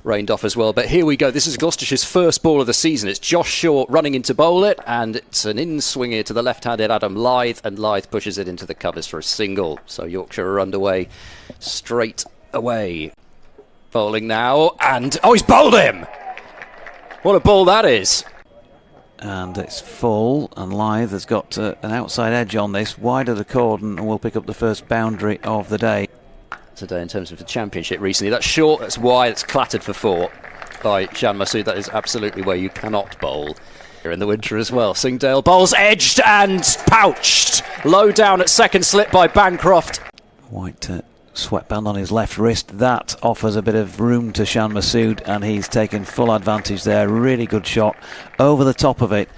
rained off as well. But here we go. This is Gloucestershire's first ball of the season. It's Josh Shaw running in to bowl it, and it's an in-swing here to the left-handed Adam Lyth, and Lyth pushes it into the covers for a single. So Yorkshire are underway straight away. Bowling now, and he's bowled him! What a ball that is! And it's full, and Lyth has got an outside edge on this, wide of the cordon, and will pick up the first boundary of the day. Today in terms of the championship recently. That's short, that's wide, it's clattered for 4 by Shan Masood. That is absolutely where you cannot bowl here in the winter as well. Singdale bowls edged and pouched. Low down at second slip by Bancroft. White sweatband on his left wrist. That offers a bit of room to Shan Masood, and he's taken full advantage there. Really good shot over the top of it.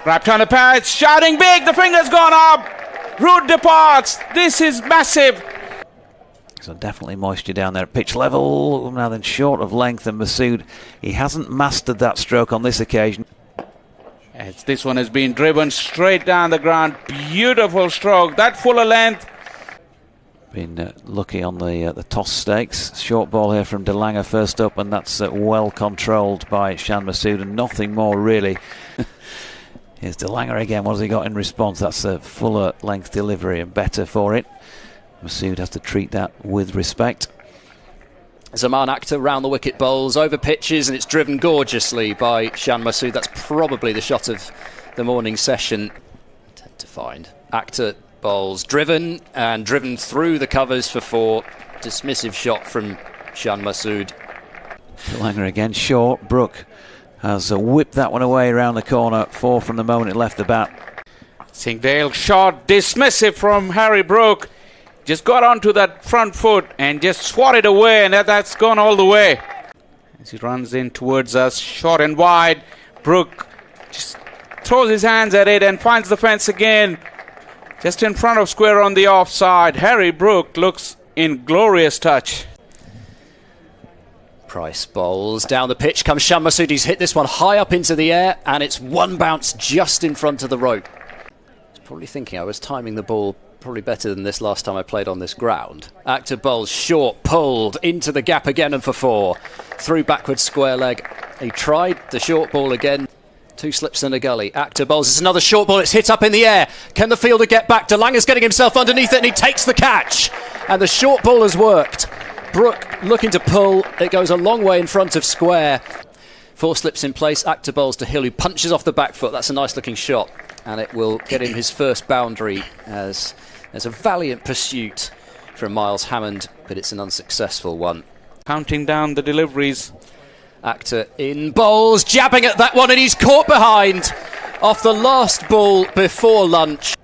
Wrapped on the pads, shouting big, the finger's gone up. Root departs. This is massive. So definitely moisture down there at pitch level. Now then, short of length, and Masood, he hasn't mastered that stroke on this occasion. As this one has been driven straight down the ground. Beautiful stroke. That fuller length. Been lucky on the toss stakes. Short ball here from De Lange first up, and that's well controlled by Shan Masood, and nothing more really. Here's De Lange again. What has he got in response? That's a fuller length delivery and better for it. Masood has to treat that with respect. Zaman Akhter round the wicket bowls, over pitches, and it's driven gorgeously by Shan Masood. That's probably the shot of the morning session. Tend to find Akhter bowls driven and driven through the covers for 4. Dismissive shot from Shan Masood. De Lange again, short. Brook has whipped that one away around the corner. 4 from the moment it left the bat. Singdale shot dismissive from Harry Brook. Just got onto that front foot and just swatted away, and that's gone all the way. As he runs in towards us, short and wide. Brook just throws his hands at it and finds the fence again. Just in front of square on the offside. Harry Brook looks in glorious touch. Price bowls down the pitch, comes Shan Masood. He's hit this one high up into the air, and it's one bounce just in front of the rope. He's probably thinking I was timing the ball probably better than this last time I played on this ground. Akhter bowls short, pulled into the gap again, and for 4. Through backwards square leg. He tried the short ball again. 2 slips and a gully. Akhter bowls. It's another short ball. It's hit up in the air. Can the fielder get back? De Lange's getting himself underneath it, and he takes the catch. And the short ball has worked. Brook looking to pull. It goes a long way in front of square. 4 slips in place. Akhter bowls to Hill, who punches off the back foot. That's a nice looking shot, and it will get him his first boundary, as there's a valiant pursuit from Miles Hammond, but it's an unsuccessful one. Counting down the deliveries. Akhter in bowls, jabbing at that one, and he's caught behind off the last ball before lunch.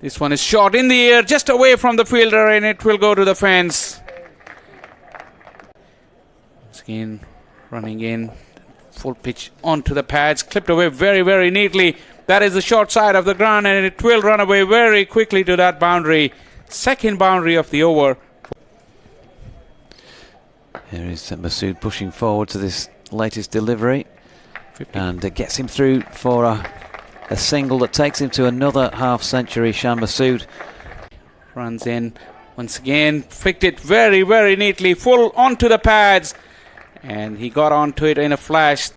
This one is shot in the air, just away from the fielder, and it will go to the fence. Again, running in, full pitch onto the pads, clipped away very, very neatly. That is the short side of the ground, and it will run away very quickly to that boundary. Second boundary of the over. Here is Masood pushing forward to this latest delivery, 50. And it gets him through for a single that takes him to another half century. Shan Masood runs in once again, flicked it very, very neatly, full onto the pads, and he got onto it in a flash.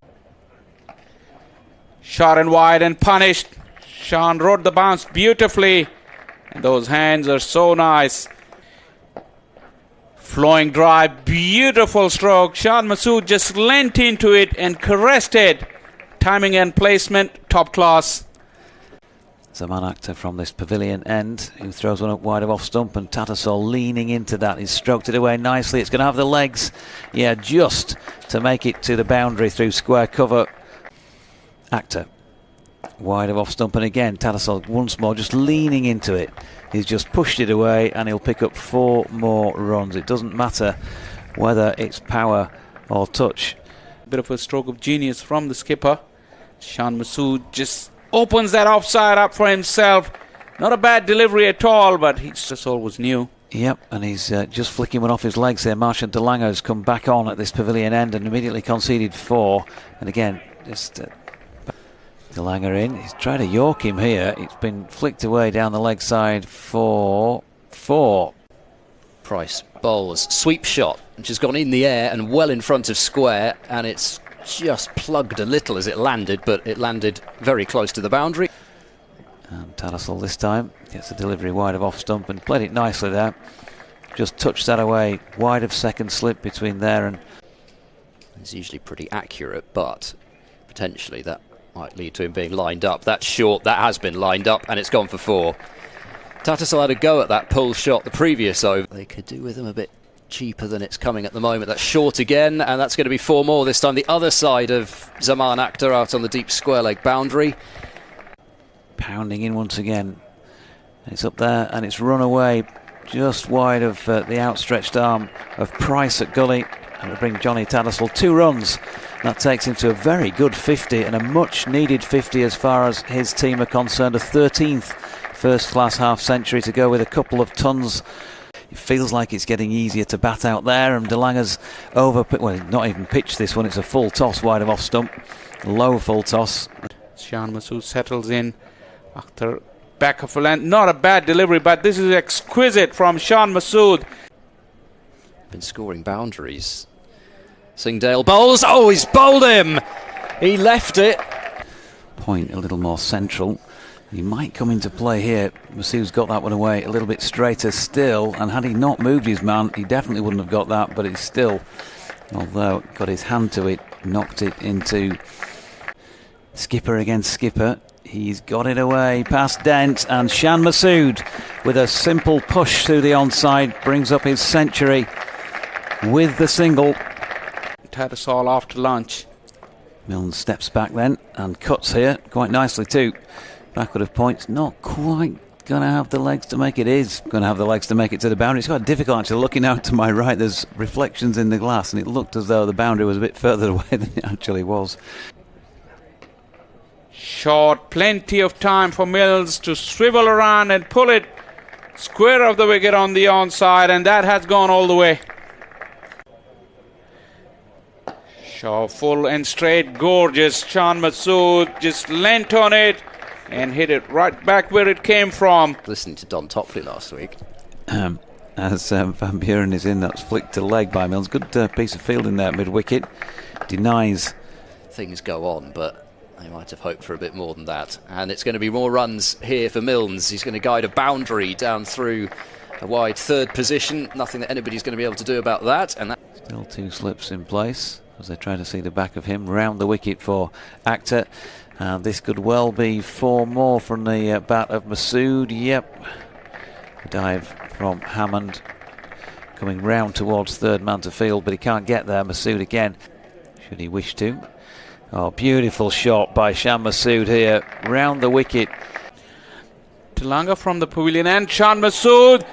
Shot and wide and punished. Shan rode the bounce beautifully, and those hands are so nice. Flowing drive, beautiful stroke. Shan Masood just leant into it and caressed it. Timing and placement, top class. Zaman Akhter from this pavilion end, who throws one up wide of off stump, and Tattersall leaning into that. He's stroked it away nicely. It's going to have the legs, yeah, just to make it to the boundary through square cover. Akhter wide of off stump, and again Tattersall once more just leaning into it. He's just pushed it away, and he'll pick up 4 more runs. It doesn't matter whether it's power or touch. Bit of a stroke of genius from the skipper. Shan Masood just opens that offside up for himself. Not a bad delivery at all, but he's just always new. Yep, and he's just flicking one off his legs there. Martian De Lange has come back on at this pavilion end and immediately conceded 4. And again, just De Lange in. He's tried to York him here. It's been flicked away down the leg side for 4. Price bowls, sweep shot which has gone in the air and well in front of square, and it's just plugged a little as it landed, but it landed very close to the boundary. And Tattersall this time gets the delivery wide of off stump and played it nicely there. Just touched that away, wide of second slip between there and... It's usually pretty accurate, but potentially that might lead to him being lined up. That's short, that has been lined up, and it's gone for 4. Tattersall had a go at that pull shot the previous over. They could do with him a bit cheaper than it's coming at the moment. That's short again, and that's going to be 4 more this time. The other side of Zaman Akhter out on the deep square leg boundary. Pounding in once again. It's up there, and it's run away just wide of the outstretched arm of Price at gully. And it'll bring Johnny Tattersall 2 runs. That takes him to a very good 50, and a much needed 50 as far as his team are concerned. A 13th first class half century to go with a couple of tons. It feels like it's getting easier to bat out there, and De Lange's well, not even pitched this one. It's a full toss wide of off stump. Low full toss. Shan Masood settles in. Akhter back of a length. Not a bad delivery, but this is exquisite from Shan Masood. Been scoring boundaries. Singdale bowls. Oh, he's bowled him. He left it. Point a little more central. He might come into play here. Masood's got that one away a little bit straighter still, and had he not moved his man, he definitely wouldn't have got that, but he's still, although got his hand to it, knocked it into skipper against skipper. He's got it away past Dent, and Shan Masood with a simple push through the onside brings up his century with the single. Tattersall after lunch. Milne steps back then and cuts here quite nicely too. Backward of points, not quite going to have the legs to make it. Is going to have the legs to make it to the boundary. It's quite difficult actually. Looking out to my right, there's reflections in the glass, and it looked as though the boundary was a bit further away than it actually was. Short, plenty of time for Mills to swivel around and pull it square of the wicket on the onside, and that has gone all the way. Shaw full and straight, gorgeous. Shan Masood just leant on it and hit it right back where it came from. Listening to Don Topley last week. As Van Buren is in, that's flicked to leg by Mills. Good piece of fielding there mid-wicket. Denies. Things go on, but they might have hoped for a bit more than that. And it's going to be more runs here for Milnes. He's going to guide a boundary down through a wide third position. Nothing that anybody's going to be able to do about that. And still 2 slips in place as they try to see the back of him. Round the wicket for Akhter. And this could well be 4 more from the bat of Masood. Yep. A dive from Hammond coming round towards third man to field, but he can't get there. Masood again, should he wish to. Oh, beautiful shot by Shan Masood here, round the wicket. De Lange from the pavilion end. Shan Masood.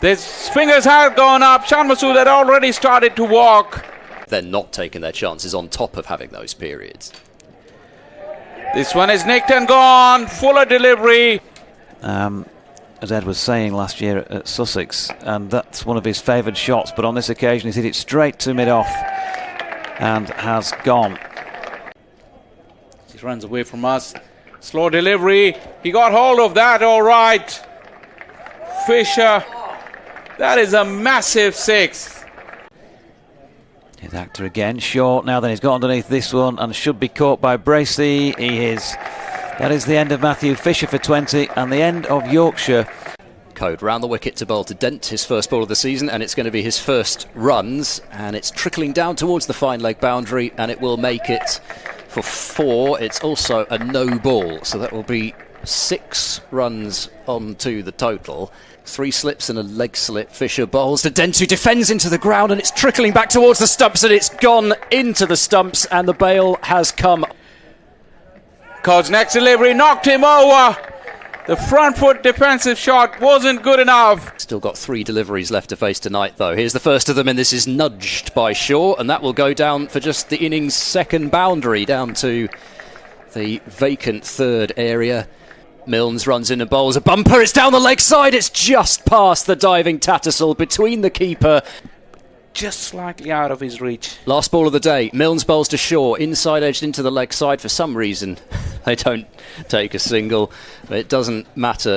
His fingers had gone up. Shan Masood had already started to walk. They're not taking their chances on top of having those periods. This one is nicked and gone. Fuller delivery. As Ed was saying last year at Sussex, and that's one of his favoured shots, but on this occasion he's hit it straight to mid-off and has gone. He runs away from us. Slow delivery. He got hold of that all right. Fisher. That is a massive 6. Here's Akhter again, short now, then he's got underneath this one and should be caught by Bracey. He is. That is the end of Matthew Fisher for 20 and the end of Yorkshire. Code round the wicket to bowl to Dent, his first ball of the season, and it's going to be his first runs, and it's trickling down towards the fine leg boundary, and it will make it for 4. It's also a no ball, so that will be 6 runs onto the total. 3 slips and a leg slip. Fisher bowls to Dent, who defends into the ground, and it's trickling back towards the stumps, and it's gone into the stumps, and the bail has come. Codd's next delivery knocked him over. The front foot defensive shot wasn't good enough. Still got 3 deliveries left to face tonight, though. Here's the first of them, and this is nudged by Shaw, and that will go down for just the innings' second boundary, down to the vacant third area. Milnes runs in and bowls a bumper. It's down the leg side. It's just past the diving Tattersall, between the keeper. Just slightly out of his reach. Last ball of the day. Milnes bowls to Shaw, inside edged into the leg side. For some reason, they don't take a single. But it doesn't matter.